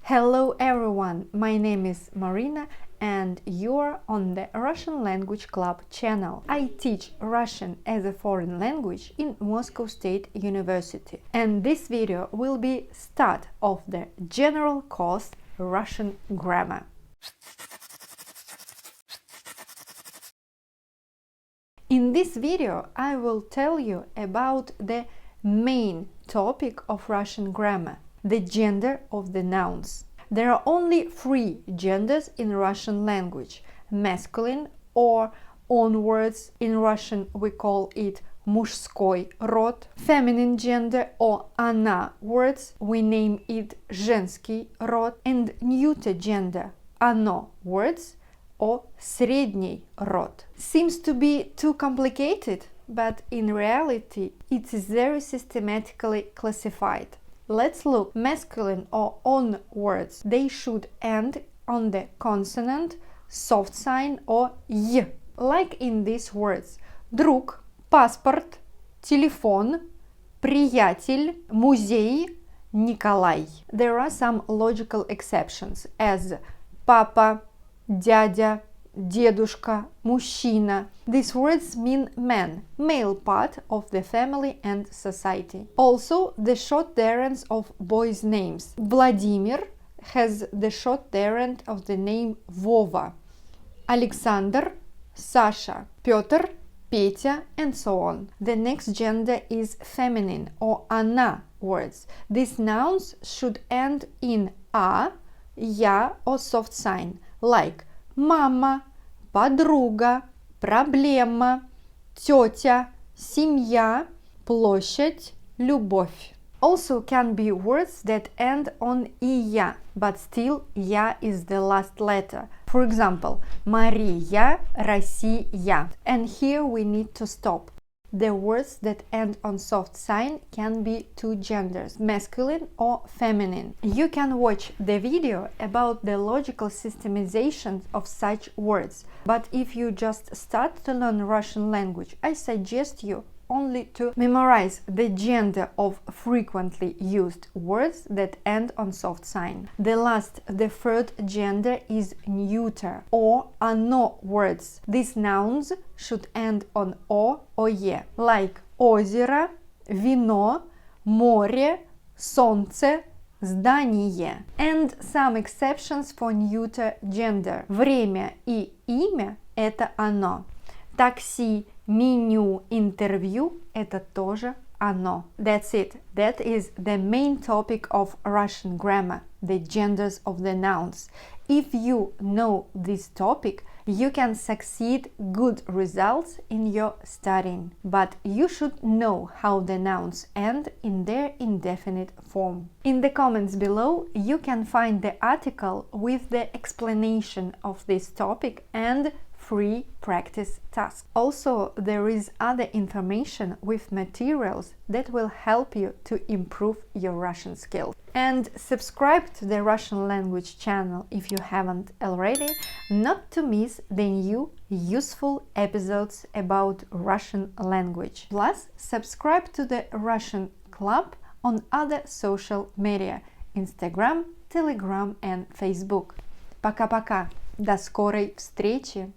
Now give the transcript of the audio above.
Hello everyone, my name is Marina and you're on the Russian Language Club channel. I teach Russian as a foreign language in Moscow State University. And this video will be start of the general course Russian grammar. In this video, I will tell you about the main topic of Russian grammar, the gender of the nouns. There are only 3 genders in Russian language: masculine or on words. In Russian we call it мужской род. Feminine gender or она words, we name it женский род. And neuter gender, оно words, or средний род. Seems to be too complicated, but in reality it is very systematically classified. Let's look. Masculine or on words, they should end on the consonant, soft sign or y, like in these words: друг, паспорт, телефон, приятель, музей, Николай. There are some logical exceptions, as папа, дядя, дедушка, мужчина. These words mean man, male part of the family and society. Also, the short variants of boys' names. Vladimir has the short variant of the name Vova. Alexander, Sasha, Petr, Petya, and so on. The next gender is feminine or она words. These nouns should end in a, я or soft sign, like мама, подруга, проблема, тетя, семья, площадь, любовь. Also can be words that end on iya, but still ya is the last letter. For example, Мария, Россия. And here we need to stop. The words that end on soft sign can be 2 genders, masculine or feminine. You can watch the video about the logical systemization of such words. But if you just start to learn Russian language, I suggest you only to memorize the gender of frequently used words that end on soft sign. The third gender is neuter or оно words. These nouns should end on о or е, like озеро, вино, море, солнце, здание. And some exceptions for neuter gender. Время и имя – это оно. Такси, меню, интервью – это тоже оно. That's it. That is the main topic of Russian grammar, the genders of the nouns. If you know this topic, you can succeed good results in your studying. But you should know how the nouns end in their indefinite form. In the comments below, you can find the article with the explanation of this topic and free practice tasks. Also, there is other information with materials that will help you to improve your Russian skills. And subscribe to the Russian language channel if you haven't already, not to miss the new useful episodes about Russian language. Plus, subscribe to the Russian Club on other social media: Instagram, Telegram and Facebook. Пока-пока. До скорой встречи!